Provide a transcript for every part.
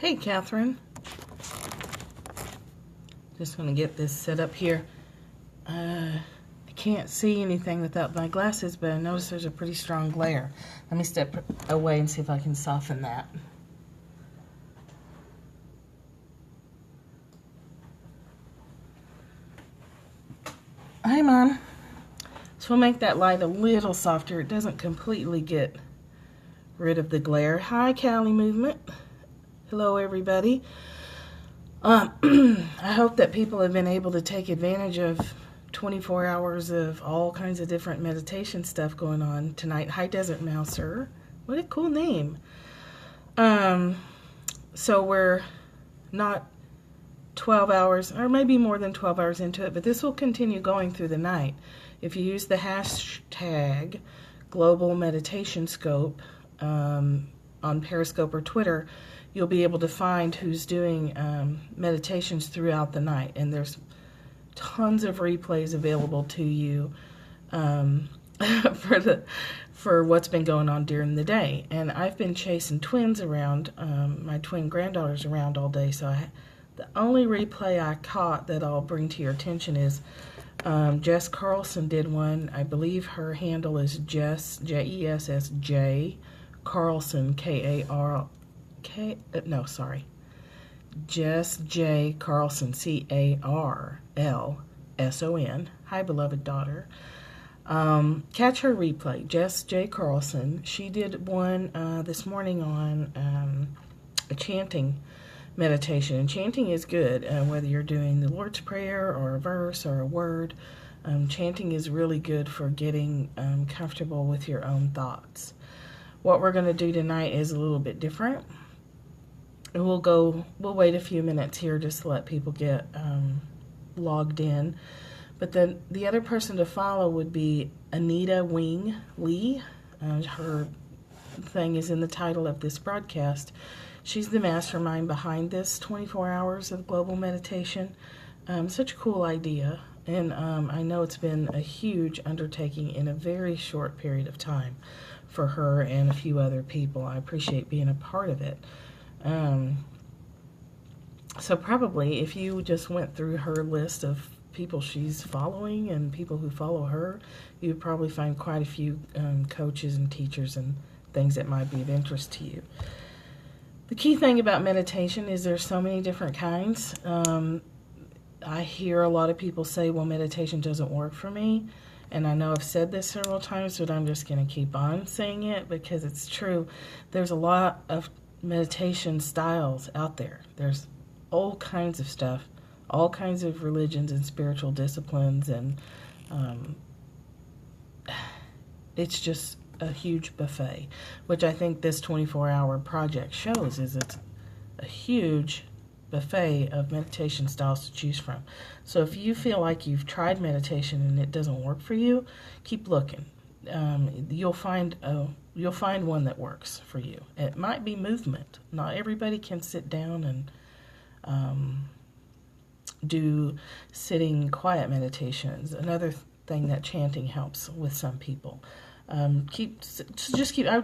Hey, Catherine. Just want to get this set up here. I can't see anything without my glasses, but I notice there's a pretty strong glare. Let me step away and see if I can soften that. Hi, Mom. So we'll make that light a little softer. It doesn't completely get rid of the glare. Hi, Cali Movement. Hello, everybody. I hope that people have been able to take advantage of 24 hours of all kinds of different meditation stuff going on tonight. Hi, Desert Mouser. What a cool name. So we're not 12 hours, or maybe more than 12 hours into it, but this will continue going through the night. If you use the hashtag Global Meditation Scope on Periscope or Twitter, you'll be able to find who's doing meditations throughout the night. And there's tons of replays available to you for what's been going on during the day. And I've been chasing twins around, my twin granddaughters around all day. So the only replay I caught that I'll bring to your attention is Jess Carlson did one. I believe her handle is Jess, Jessj Carlson, Jess J. Carlson, Carlson. Hi, beloved daughter. Catch her replay, Jess J. Carlson. She did one this morning on a chanting meditation. And chanting is good, whether you're doing the Lord's Prayer or a verse or a word. Chanting is really good for getting comfortable with your own thoughts. What we're going to do tonight is a little bit different. And we'll wait a few minutes here just to let people get logged in. But then the other person to follow would be Anita Wing Lee. Her thing is in the title of this broadcast. She's the mastermind behind this 24 hours of global meditation. Such a cool idea. And I know it's been a huge undertaking in a very short period of time for her and a few other people. I appreciate being a part of it. So probably if you just went through her list of people she's following and people who follow her, you would probably find quite a few coaches and teachers and things that might be of interest to you. The key thing about meditation is there's so many different kinds. I hear a lot of people say, well, meditation doesn't work for me. And I know I've said this several times, but I'm just going to keep on saying it because it's true. There's a lot of meditation styles out there. There's all kinds of stuff, all kinds of religions and spiritual disciplines, and it's just a huge buffet, which I think this 24-hour project shows. Is it's a huge buffet of meditation styles to choose from. So if you feel like you've tried meditation and it doesn't work for you, keep looking. You'll find one that works for you. It might be movement. Not everybody can sit down and do sitting quiet meditations. Another thing that chanting helps with some people. I would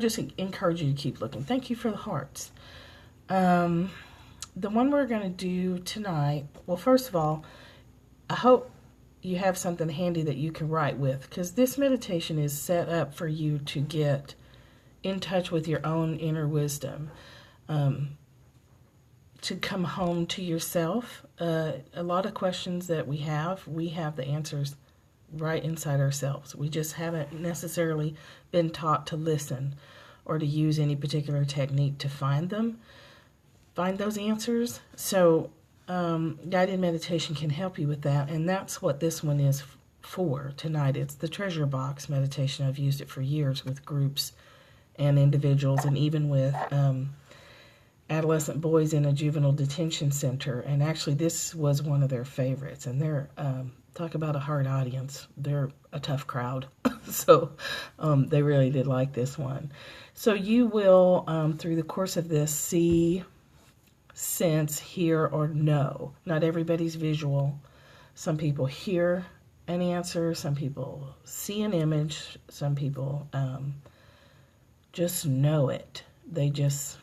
just encourage you to keep looking. Thank you for the hearts. The one we're going to do tonight, well, first of all, I hope you have something handy that you can write with, because this meditation is set up for you to get in touch with your own inner wisdom, to come home to yourself. A lot of questions that we have the answers right inside ourselves. We just haven't necessarily been taught to listen or to use any particular technique to find those answers. So guided meditation can help you with that, and that's what this one is for tonight. It's the treasure box meditation. I've used it for years with groups and individuals, and even with adolescent boys in a juvenile detention center. And actually this was one of their favorites, and they're talk about a hard audience. They're a tough crowd. So they really did like this one. So you will through the course of this see, sense, hear, or know. Not everybody's visual. Some people hear an answer, some people see an image, some people just know it. They just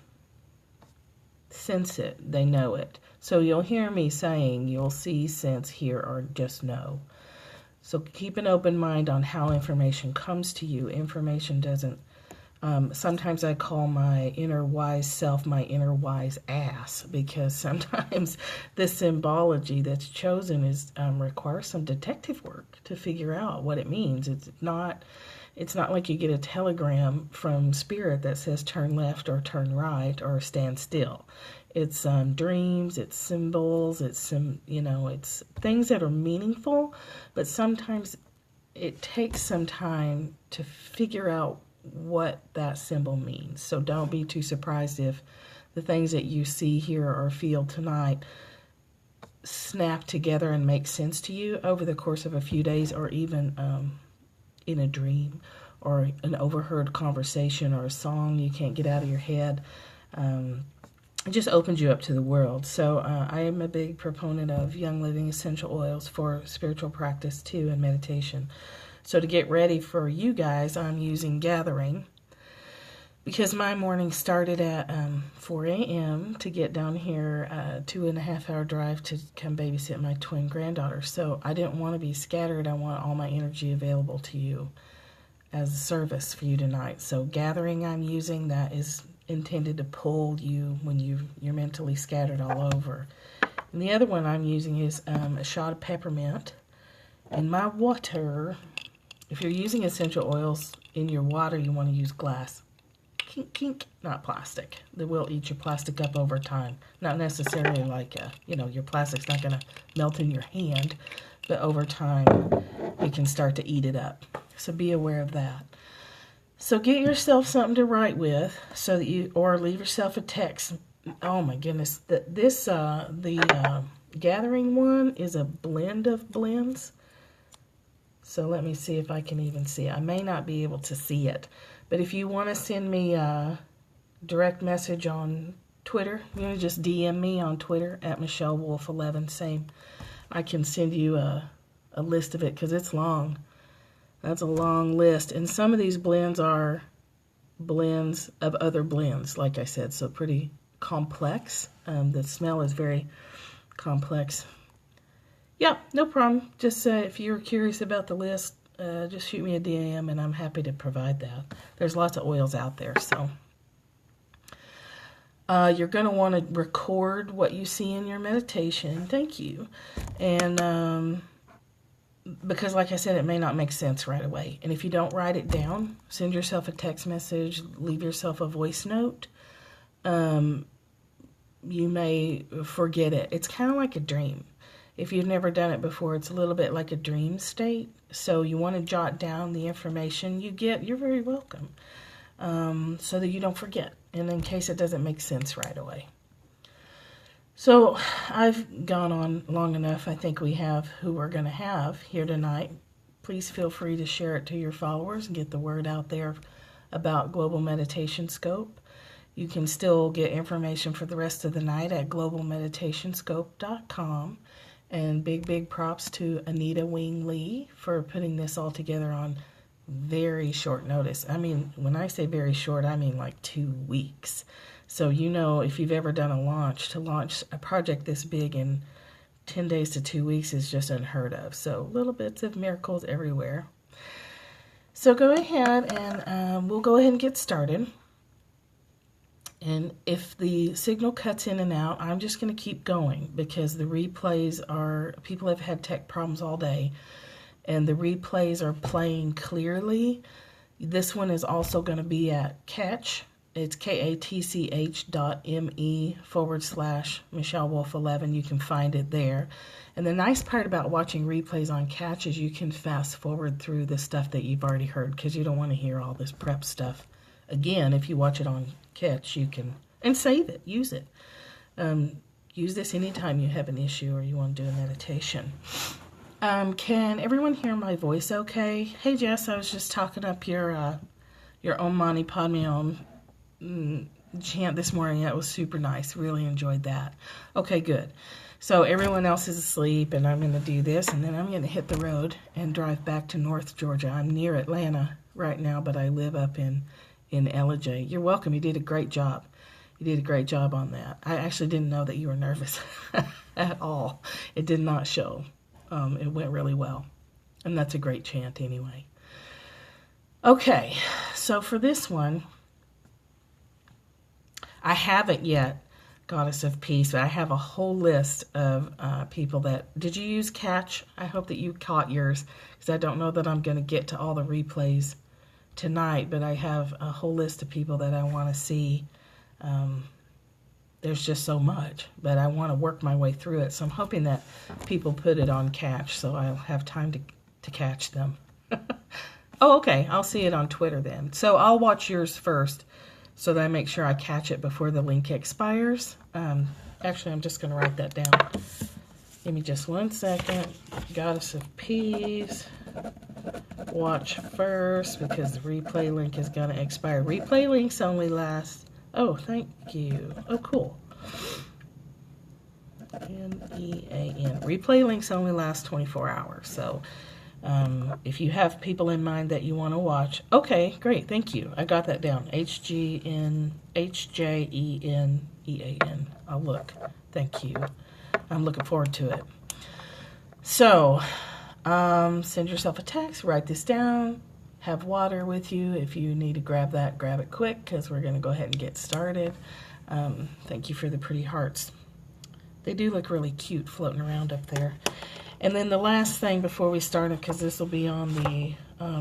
sense it, they know it. So you'll hear me saying you'll see, sense, hear, or just know. So keep an open mind on how information comes to you. Information doesn't, sometimes I call my inner wise self my inner wise ass, because sometimes the symbology that's chosen is requires some detective work to figure out what it means. It's not like you get a telegram from spirit that says turn left or turn right or stand still. It's dreams, it's symbols, it's it's things that are meaningful, but sometimes it takes some time to figure out what that symbol means. So don't be too surprised if the things that you see, hear, or feel tonight snap together and make sense to you over the course of a few days, or even in a dream, or an overheard conversation, or a song you can't get out of your head. It just opens you up to the world. So I am a big proponent of Young Living essential oils for spiritual practice too, and meditation. So to get ready for you guys, I'm using Gathering, because my morning started at 4 a.m. to get down here, 2.5-hour drive to come babysit my twin granddaughter. So I didn't want to be scattered. I want all my energy available to you as a service for you tonight. So Gathering I'm using, that is intended to pull you when you're mentally scattered all over. And the other one I'm using is a shot of peppermint in my water. If you're using essential oils in your water, you want to use glass. Kink, kink, not plastic. They will eat your plastic up over time. Not necessarily like, your plastic's not going to melt in your hand, but over time it can start to eat it up. So be aware of that. So get yourself something to write with, so that or leave yourself a text. Oh my goodness, the Gathering one is a blend of blends. So let me see if I can even see it. I may not be able to see it, but if you want to send me a direct message on Twitter, you want to just DM me on Twitter at MichelleWolf11. Same. I can send you a list of it, because it's long. That's a long list. And some of these blends are blends of other blends, like I said, so pretty complex. The smell is very complex. Yeah, no problem. Just if you're curious about the list, just shoot me a DM and I'm happy to provide that. There's lots of oils out there, so. You're going to want to record what you see in your meditation. Thank you. And because like I said, it may not make sense right away. And if you don't write it down, send yourself a text message, leave yourself a voice note. You may forget it. It's kind of like a dream. If you've never done it before, it's a little bit like a dream state. So you want to jot down the information you get. You're very welcome. So that you don't forget. And in case it doesn't make sense right away. So I've gone on long enough. I think we have who we're going to have here tonight. Please feel free to share it to your followers and get the word out there about Global Meditation Scope. You can still get information for the rest of the night at globalmeditationscope.com. And big props to Anita Wing Lee for putting this all together on very short notice. I mean, when I say very short, I mean like 2 weeks. So if you've ever done a launch, to launch a project this big in 10 days to 2 weeks is just unheard of. So little bits of miracles everywhere. So go ahead and we'll go ahead and get started. And if the signal cuts in and out, I'm just going to keep going, because the replays people have had tech problems all day, and the replays are playing clearly. This one is also going to be at Katch. It's katch.me/MichelleWolf11. You can find it there. And the nice part about watching replays on Katch is you can fast forward through the stuff that you've already heard, because you don't want to hear all this prep stuff again. If you watch it on Katch, you can, and save it, use it. Use this anytime you have an issue or you want to do a meditation. Can everyone hear my voice okay? Hey Jess, I was just talking up your Om Mani Padme Om chant this morning. That was super nice. Really enjoyed that. Okay, good. So everyone else is asleep, and I'm going to do this, and then I'm going to hit the road and drive back to North Georgia. I'm near Atlanta right now, but I live up in Ellijay. You're welcome. You did a great job. You did a great job on that. I actually didn't know that you were nervous at all. It did not show. It went really well. And that's a great chant anyway. Okay, so for this one, I haven't yet, Goddess of Peace, but I have a whole list of people that... Did you use Katch? I hope that you caught yours, because I don't know that I'm going to get to all the replays tonight, but I have a whole list of people that I want to see. There's just so much, but I want to work my way through it, so I'm hoping that people put it on Katch, so I'll have time to catch them. Oh, okay, I'll see it on Twitter then. So I'll watch yours first, so that I make sure I catch it before the link expires. Actually, I'm just going to write that down. Give me just 1 second. Goddess of Peace. Watch first, because the replay link is going to expire. Replay links only last... Oh, thank you. Oh, cool. N-E-A-N. Replay links only last 24 hours. So if you have people in mind that you want to watch, okay, great. Thank you. I got that down. H-J-E-N-E-A-N. I'll look. Thank you. I'm looking forward to it. So send yourself a text. Write this down. Have water with you. If you need to grab that, grab it quick, because we're going to go ahead and get started. Thank you for the pretty hearts. They do look really cute floating around up there. And then the last thing before we start it, because this will be on the,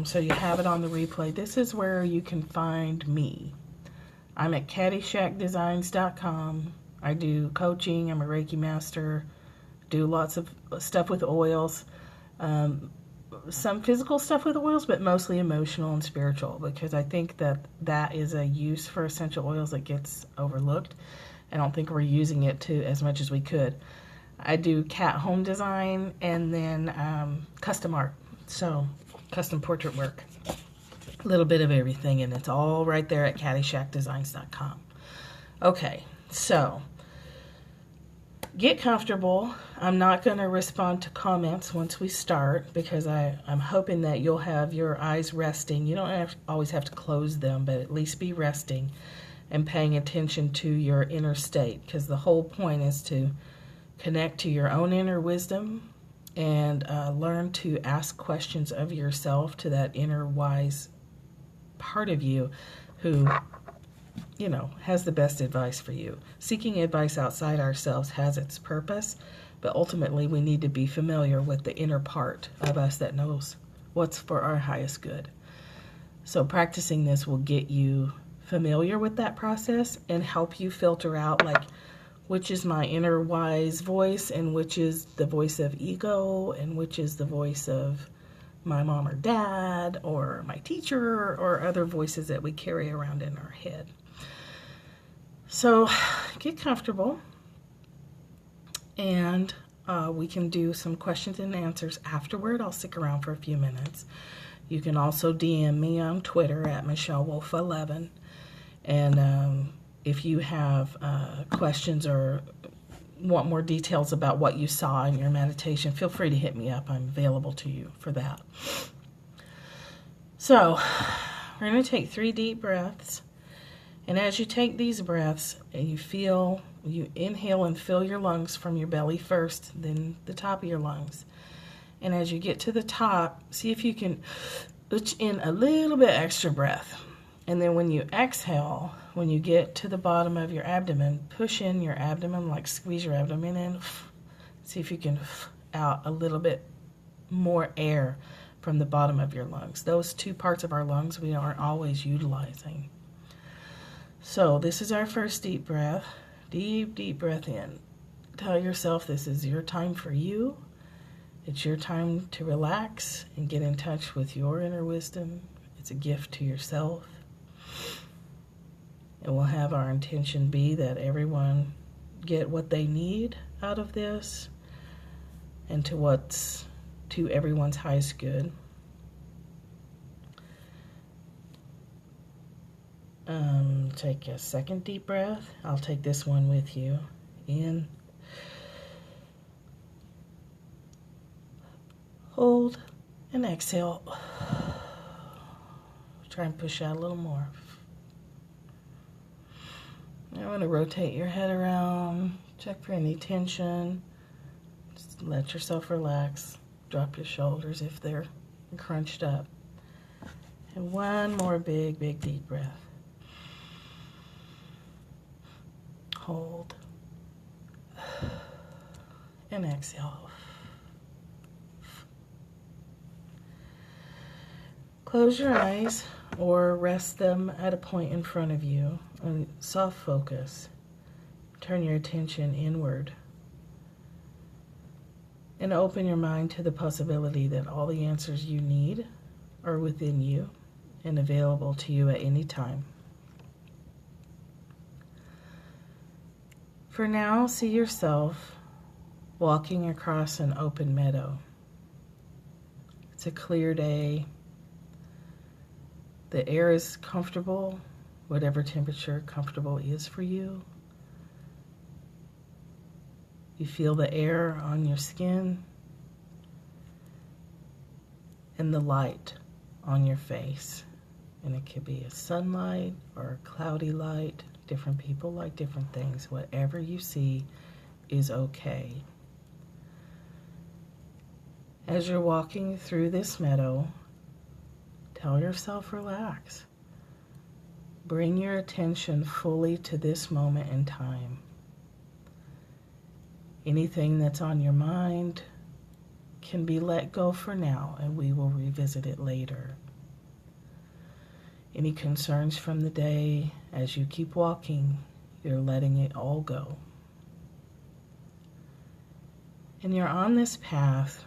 so you have it on the replay, this is where you can find me. I'm at caddyshackdesigns.com. I do coaching. I'm a Reiki master. Do lots of stuff with oils. Some physical stuff with oils, but mostly emotional and spiritual, because I think that that is a use for essential oils that gets overlooked. I don't think we're using it to as much as we could. I do cat home design and then custom art, so custom portrait work. A little bit of everything, and it's all right there at caddyshackdesigns.com. Okay, so get comfortable. I'm not going to respond to comments once we start, because I'm hoping that you'll have your eyes resting. You don't always have to close them, but at least be resting and paying attention to your inner state, because the whole point is to connect to your own inner wisdom and learn to ask questions of yourself, to that inner wise part of you who, you know, has the best advice for you. Seeking advice outside ourselves has its purpose, but ultimately we need to be familiar with the inner part of us that knows what's for our highest good. So practicing this will get you familiar with that process and help you filter out, like, which is my inner wise voice and which is the voice of ego and which is the voice of my mom or dad or my teacher or other voices that we carry around in our head. So get comfortable, and we can do some questions and answers afterward. I'll stick around for a few minutes. You can also DM me on Twitter at MichelleWolf11. And if you have questions or want more details about what you saw in your meditation, feel free to hit me up. I'm available to you for that. So we're going to take 3 deep breaths. And as you take these breaths, you inhale and fill your lungs from your belly first, then the top of your lungs. And as you get to the top, see if you can push in a little bit extra breath. And then when you exhale, when you get to the bottom of your abdomen, push in your abdomen, like squeeze your abdomen in. See if you can out a little bit more air from the bottom of your lungs. Those 2 parts of our lungs we aren't always utilizing. So this is our first deep breath. Deep, deep breath in. Tell yourself this is your time for you. It's your time to relax and get in touch with your inner wisdom. It's a gift to yourself. And we'll have our intention be that everyone get what they need out of this and to what's to everyone's highest good. Take a second deep breath. I'll take this one with you. In. Hold and exhale. Try and push out a little more. I want to rotate your head around, check for any tension. Just let yourself relax. Drop your shoulders if they're crunched up. And one more big, big, deep breath. Hold. And exhale. Close your eyes or rest them at a point in front of you. And soft focus. Turn your attention inward. And open your mind to the possibility that all the answers you need are within you and available to you at any time. For now, see yourself walking across an open meadow. It's a clear day. The air is comfortable, whatever temperature comfortable is for you. You feel the air on your skin and the light on your face. And it could be a sunlight or a cloudy light. Different people like different things. Whatever you see is okay. As you're walking through this meadow, tell yourself relax. Bring your attention fully to this moment in time. Anything that's on your mind can be let go for now, and we will revisit it later. Any concerns from the day, as you keep walking, you're letting it all go. And you're on this path,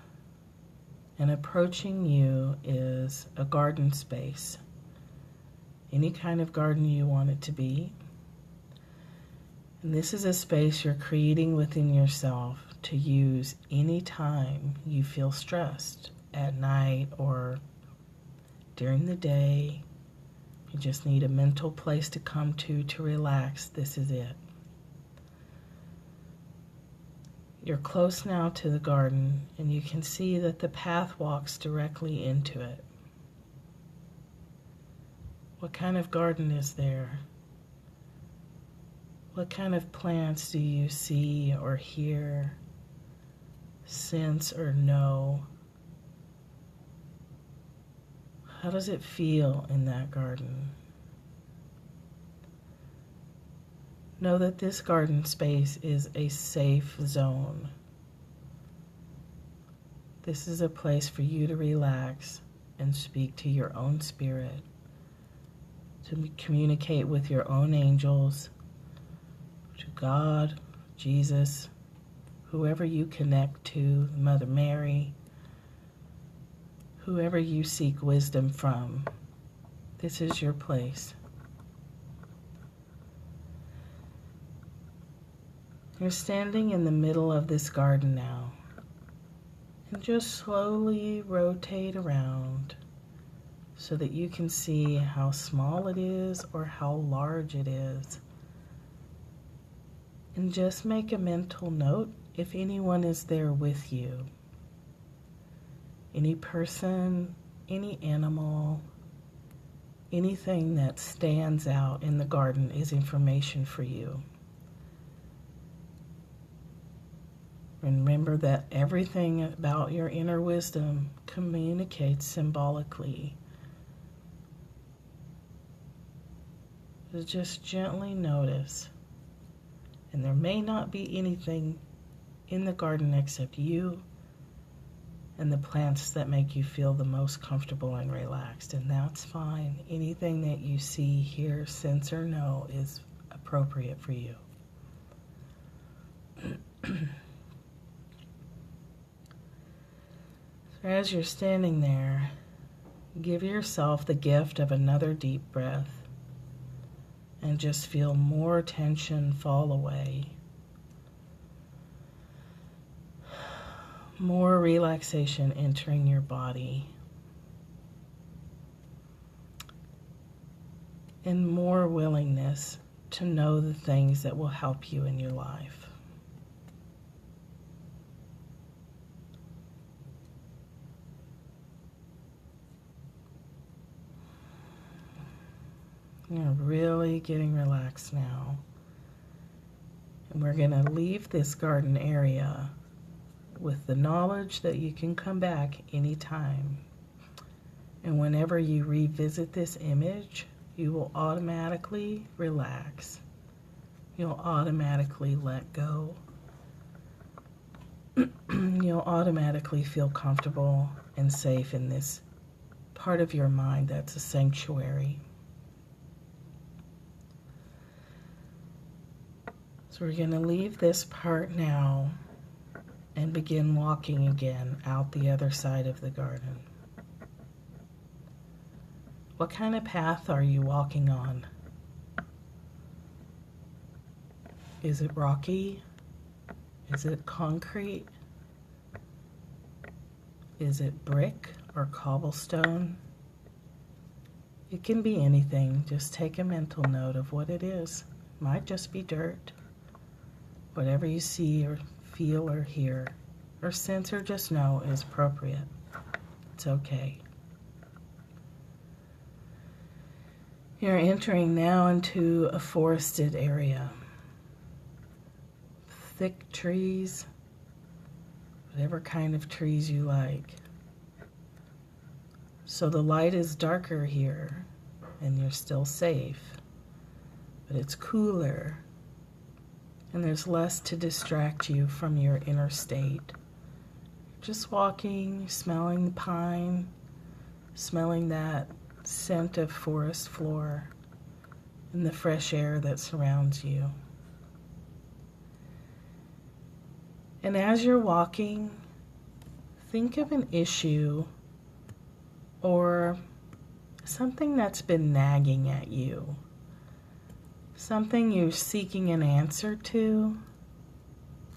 and approaching you is a garden space. Any kind of garden you want it to be. And this is a space you're creating within yourself to use any time you feel stressed, at night or during the day. You just need a mental place to come to relax. This is it. You're close now to the garden, and you can see that the path walks directly into it. What kind of garden is there? What kind of plants do you see or hear, sense or know? How does it feel in that garden? Know that this garden space is a safe zone. This is a place for you to relax and speak to your own spirit, to communicate with your own angels, to God, Jesus, whoever you connect to, Mother Mary, whoever you seek wisdom from. This is your place. You're standing in the middle of this garden now, and just slowly rotate around so that you can see how small it is or how large it is. And just make a mental note if anyone is there with you. Any person, any animal, anything that stands out in the garden is information for you. Remember that everything about your inner wisdom communicates symbolically. So just gently notice. And there may not be anything in the garden except you and the plants that make you feel the most comfortable and relaxed. And that's fine. Anything that you see, hear, sense, or know is appropriate for you. So as you're standing there, give yourself the gift of another deep breath and just feel more tension fall away. More relaxation entering your body. And more willingness to know the things that will help you in your life. You're really getting relaxed now. We're going to leave this garden area with the knowledge that you can come back anytime. And whenever you revisit this image, you will automatically relax. You'll automatically let go. You'll automatically feel comfortable and safe in this part of your mind that's a sanctuary. So we're going to leave this part now and begin walking again out the other side of the garden. What kind of path are you walking on? Is it rocky? Is it concrete? Is it brick or cobblestone? It can be anything. Just take a mental note of what it is. Might just be dirt. Whatever you see or feel or hear or sense or just know is appropriate. It's okay. You're entering now into a forested area. Thick trees, whatever kind of trees you like. So the light is darker here and you're still safe, but it's cooler and there's less to distract you from your inner state. Just walking, smelling the pine, smelling that scent of forest floor and the fresh air that surrounds you. And as you're walking, think of an issue or something that's been nagging at you. Something you're seeking an answer to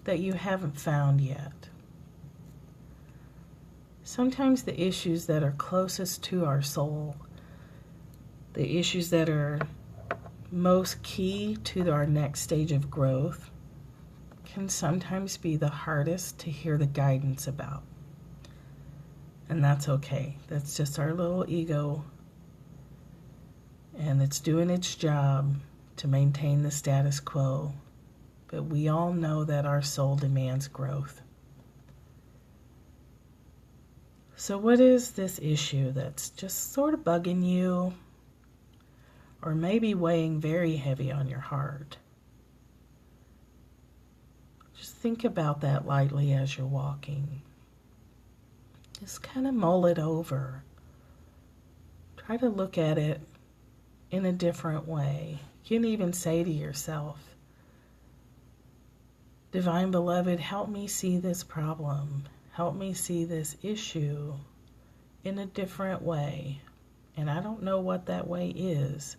that you haven't found yet. Sometimes the issues that are closest to our soul, the issues that are most key to our next stage of growth, can sometimes be the hardest to hear the guidance about. And that's okay. That's just our little ego. And it's doing its job to maintain the status quo. But we all know that our soul demands growth. So what is this issue that's just sort of bugging you, or maybe weighing very heavy on your heart? Just think about that lightly as you're walking. Just kind of mull it over. Try to look at it in a different way. You can even say to yourself, Divine Beloved, help me see this problem. Help me see this issue in a different way. And I don't know what that way is,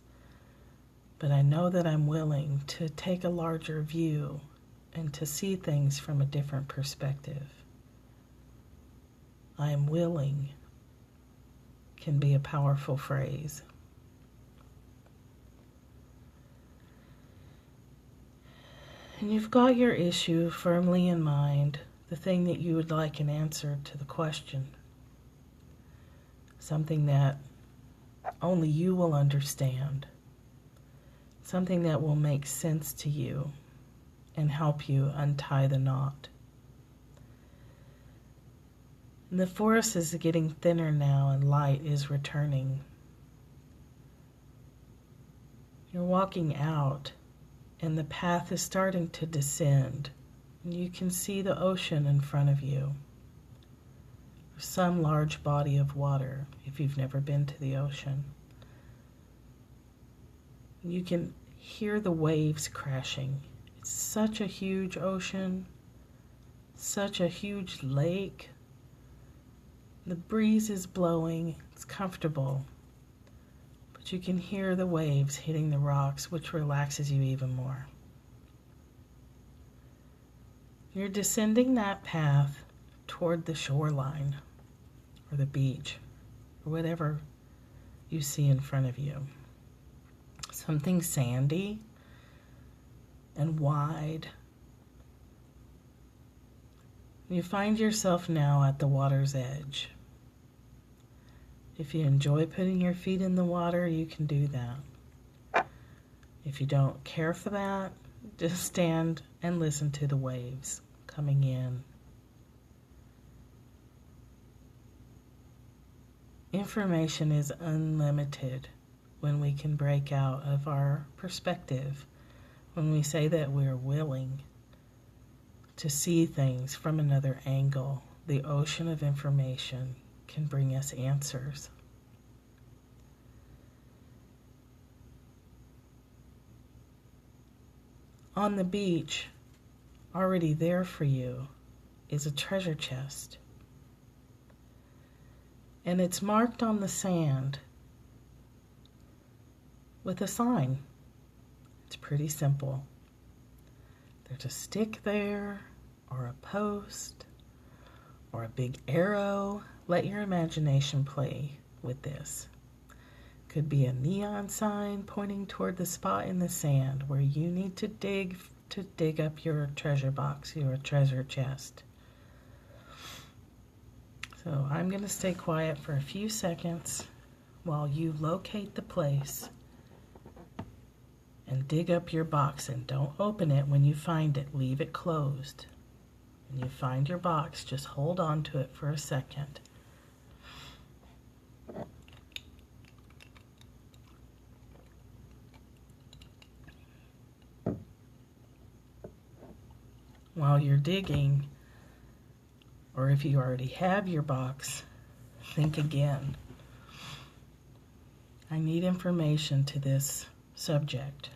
but I know that I'm willing to take a larger view and to see things from a different perspective. I am willing can be a powerful phrase. And you've got your issue firmly in mind, the thing that you would like an answer to the question. Something that only you will understand. Something that will make sense to you and help you untie the knot. And the forest is getting thinner now and light is returning. You're walking out and the path is starting to descend. And you can see the ocean in front of you. Or some large body of water if you've never been to the ocean. You can hear the waves crashing. It's such a huge ocean, such a huge lake. The breeze is blowing, it's comfortable, but you can hear the waves hitting the rocks, which relaxes you even more. You're descending that path toward the shoreline or the beach or whatever you see in front of you. Something sandy and wide. You find yourself now at the water's edge. If you enjoy putting your feet in the water, you can do that. If you don't care for that, Just stand and listen to the waves coming in. Information is unlimited when we can break out of our perspective, when we say that we're willing to see things from another angle. The ocean of information can bring us answers. On the beach, already there for you, is a treasure chest. And it's marked on the sand with a sign. It's pretty simple. There's a stick there, or a post, or a big arrow. Let your imagination play with this. Could be a neon sign pointing toward the spot in the sand where you need to dig up your treasure box, your treasure chest. So I'm going to stay quiet for a few seconds while you locate the place and dig up your box. And don't open it when you find it. Leave it closed. When you find your box, just hold on to it for a second. While you're digging, or if you already have your box, think again. I need information to this subject,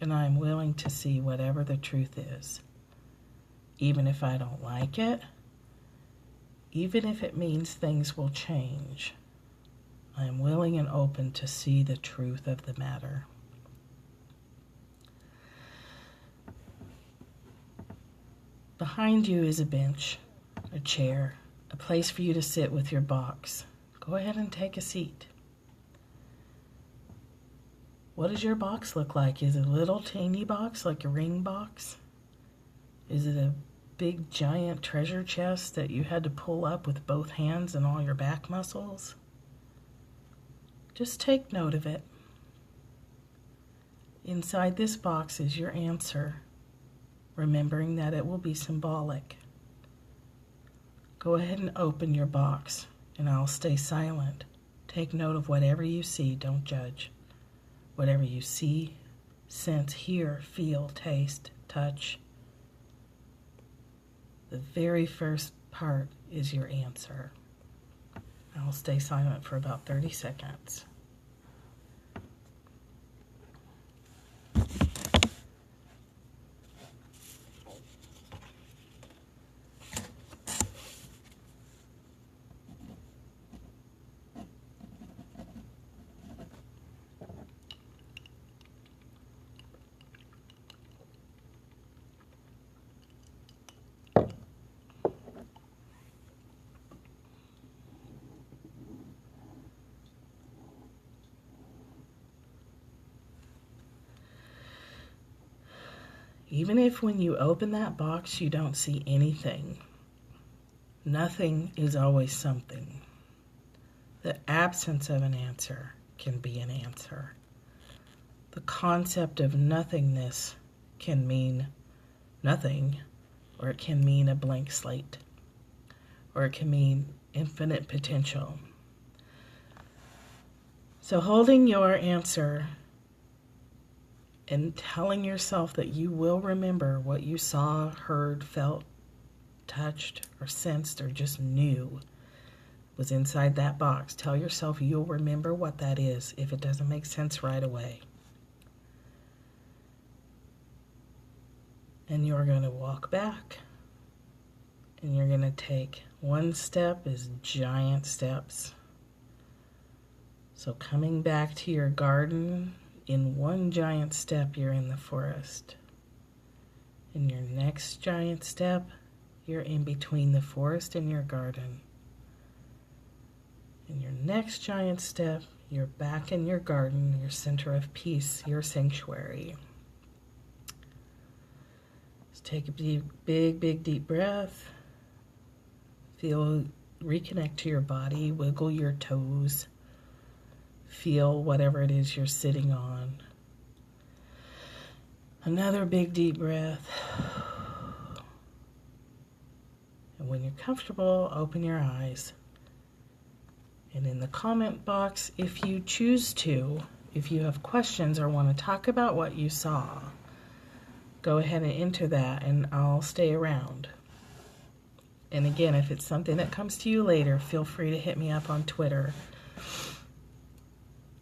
and I am willing to see whatever the truth is. Even if I don't like it, even if it means things will change, I am willing and open to see the truth of the matter. Behind you is a bench, a chair, a place for you to sit with your box. Go ahead and take a seat. What does your box look like? Is it a little teeny box, like a ring box? Is it a big giant treasure chest that you had to pull up with both hands and all your back muscles? Just take note of it. Inside this box is your answer, remembering that it will be symbolic. Go ahead and open your box, and I'll stay silent. Take note of whatever you see, don't judge. Whatever you see, sense, hear, feel, taste, touch. The very first part is your answer. I'll stay silent for about 30 seconds. Even if when you open that box you don't see anything, nothing is always something. The absence of an answer can be an answer. The concept of nothingness can mean nothing, or it can mean a blank slate, or it can mean infinite potential. So holding your answer and telling yourself that you will remember what you saw, heard, felt, touched, or sensed, or just knew was inside that box. Tell yourself you'll remember what that is if it doesn't make sense right away. And you're going to walk back, and you're going to take one step is giant steps. So coming back to your garden, in one giant step, you're in the forest. In your next giant step, you're in between the forest and your garden. In your next giant step, you're back in your garden, your center of peace, your sanctuary. Just take a big, deep breath. Reconnect to your body, wiggle your toes. Feel whatever it is you're sitting on. Another big deep breath. And when you're comfortable, open your eyes. And in the comment box, if you choose to, if you have questions or want to talk about what you saw, go ahead and enter that and I'll stay around. And again, if it's something that comes to you later, feel free to hit me up on Twitter.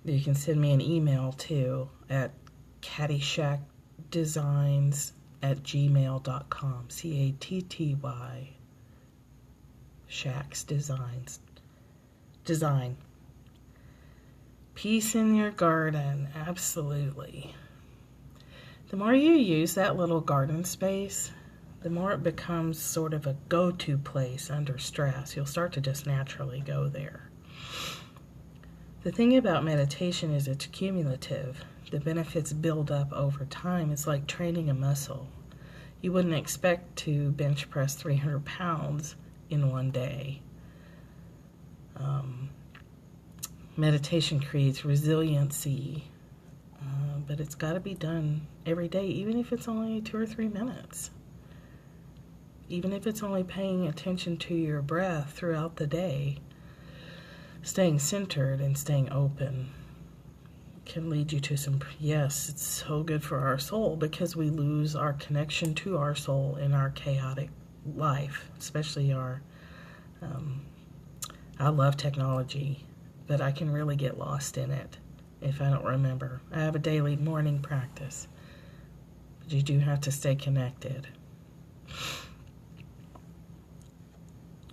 You can send me an email too at cattyshackdesigns@gmail.com. CATTY Shacks Designs. Design. Peace in your garden, absolutely. The more you use that little garden space, the more it becomes sort of a go-to place under stress. You'll start to just naturally go there. The thing about meditation is it's cumulative. The benefits build up over time. It's like training a muscle. You wouldn't expect to bench press 300 pounds in one day. Meditation creates resiliency, but it's got to be done every day, even if it's only 2 or 3 minutes. Even if it's only paying attention to your breath throughout the day, staying centered and staying open can lead you to some, yes, it's so good for our soul because we lose our connection to our soul in our chaotic life, especially our, I love technology, but I can really get lost in it if I don't remember. I have a daily morning practice, but you do have to stay connected.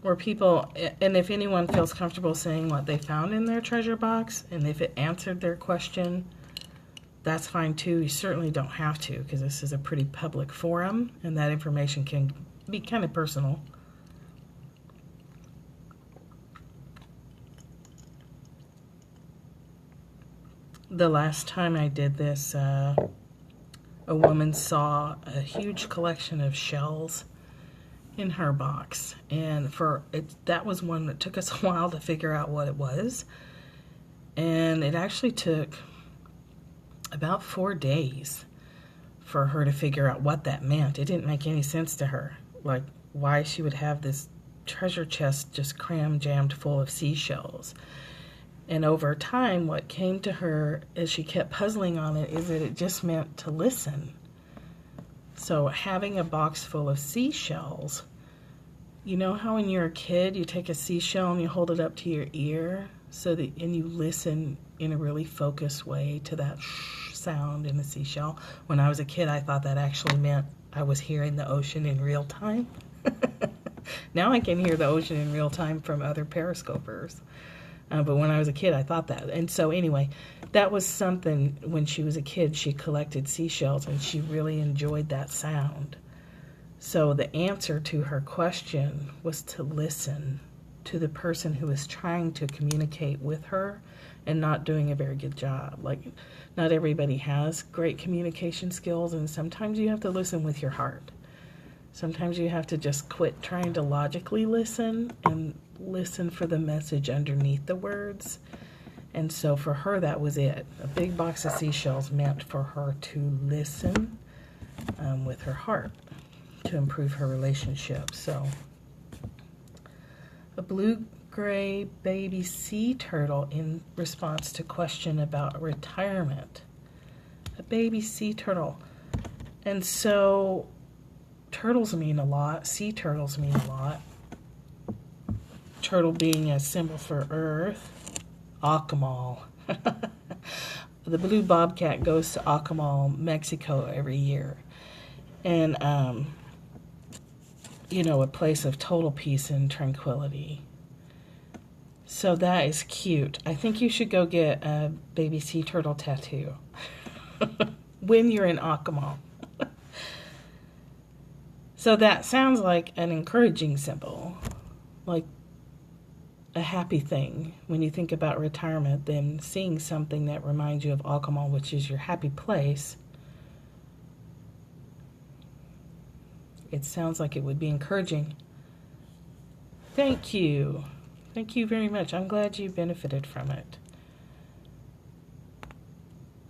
Or people, and if anyone feels comfortable saying what they found in their treasure box, and if it answered their question, that's fine too. You certainly don't have to, because this is a pretty public forum, and that information can be kind of personal. The last time I did this, a woman saw a huge collection of shells in her box, and that was one that took us a while to figure out what it was, and it actually took about 4 days for her to figure out what that meant. It didn't make any sense to her, like why she would have this treasure chest just jammed full of seashells. And over time, what came to her as she kept puzzling on it is that it just meant to listen. So having a box full of seashells, you know how when you're a kid you take a seashell and you hold it up to your ear and you listen in a really focused way to that sound in the seashell? When I was a kid, I thought that actually meant I was hearing the ocean in real time. Now I can hear the ocean in real time from other periscopers. But when I was a kid, I thought that. And so anyway, that was something when she was a kid. She collected seashells and she really enjoyed that sound. So the answer to her question was to listen to the person who was trying to communicate with her and not doing a very good job. Like, not everybody has great communication skills, and sometimes you have to listen with your heart. Sometimes you have to just quit trying to logically listen and listen for the message underneath the words. And so for her, that was it. A big box of seashells meant for her to listen with her heart to improve her relationship. So a blue-gray baby sea turtle in response to question about retirement. A baby sea turtle. And so turtles mean a lot. Sea turtles mean a lot. Turtle being a symbol for Earth. Akumal. The blue bobcat goes to Akumal, Mexico every year. And, a place of total peace and tranquility. So that is cute. I think you should go get a baby sea turtle tattoo when you're in Akumal. So that sounds like an encouraging symbol, like a happy thing. When you think about retirement, then seeing something that reminds you of Akumal, which is your happy place, it sounds like it would be encouraging. Thank you. Thank you very much. I'm glad you benefited from it.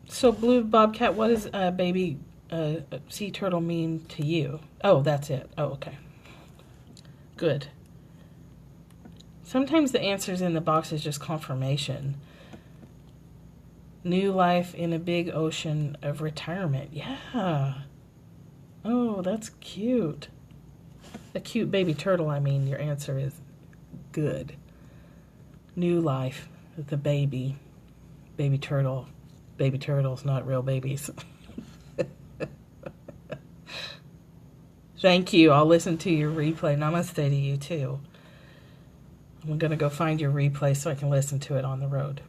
So blue bobcat, what is a baby sea turtle mean to you? Oh, that's it. Oh, okay. Good. Sometimes the answers in the box is just confirmation. New life in a big ocean of retirement. Yeah. Oh, that's cute. A cute baby turtle, I mean. Your answer is good. New life with the baby. Baby turtle. Baby turtles, not real babies. Thank you. I'll listen to your replay. Namaste to you, too. I'm going to go find your replay so I can listen to it on the road.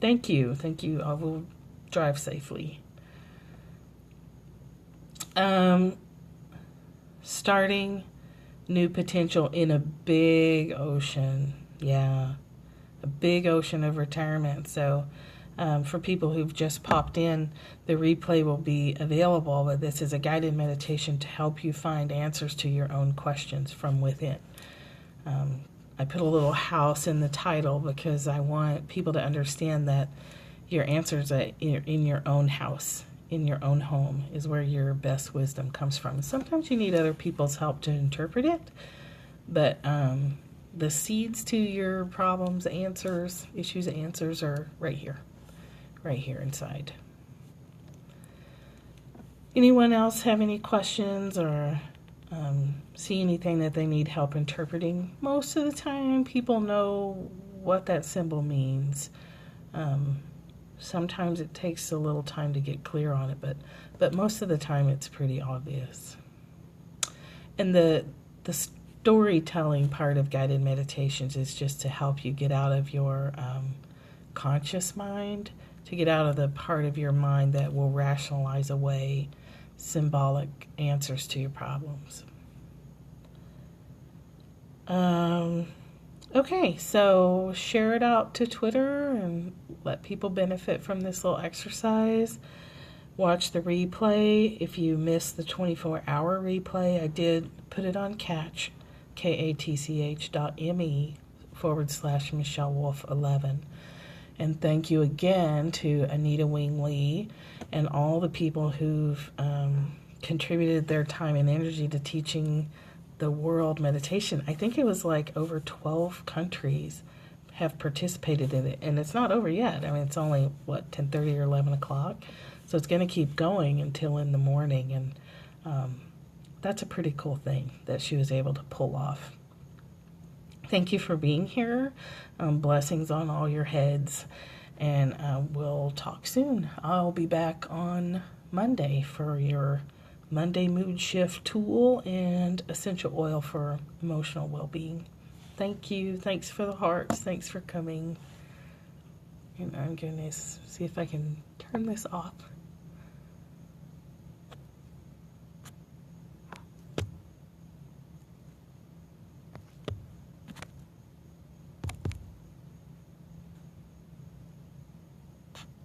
Thank you. Thank you. I will drive safely. Starting new potential in a big ocean. Yeah. A big ocean of retirement. So for people who've just popped in, the replay will be available, but this is a guided meditation to help you find answers to your own questions from within. I put a little house in the title because I want people to understand that your answers are in your own house, in your own home, is where your best wisdom comes from. Sometimes you need other people's help to interpret it, but the seeds to your problems, answers, issues, answers are right here inside. Anyone else have any questions or see anything that they need help interpreting? Most of the time people know what that symbol means. Sometimes it takes a little time to get clear on it, but most of the time it's pretty obvious. And the storytelling part of guided meditations is just to help you get out of your conscious mind, to get out of the part of your mind that will rationalize away symbolic answers to your problems. Okay, so share it out to Twitter and let people benefit from this little exercise. Watch the replay. If you missed the 24-hour replay, I did put it on Katch, katch.me/MichelleWolf11. And thank you again to Anita Wing Lee and all the people who've contributed their time and energy to teaching the world meditation. I think it was like over 12 countries have participated in it, and it's not over yet. I mean, it's only, 10:30 or 11 o'clock? So it's going to keep going until in the morning, and that's a pretty cool thing that she was able to pull off. Thank you for being here. Blessings on all your heads, and we'll talk soon. I'll be back on Monday for your Monday mood shift tool and essential oil for emotional well-being. Thank you. Thanks for the hearts. Thanks for coming. And I'm going to see if I can turn this off.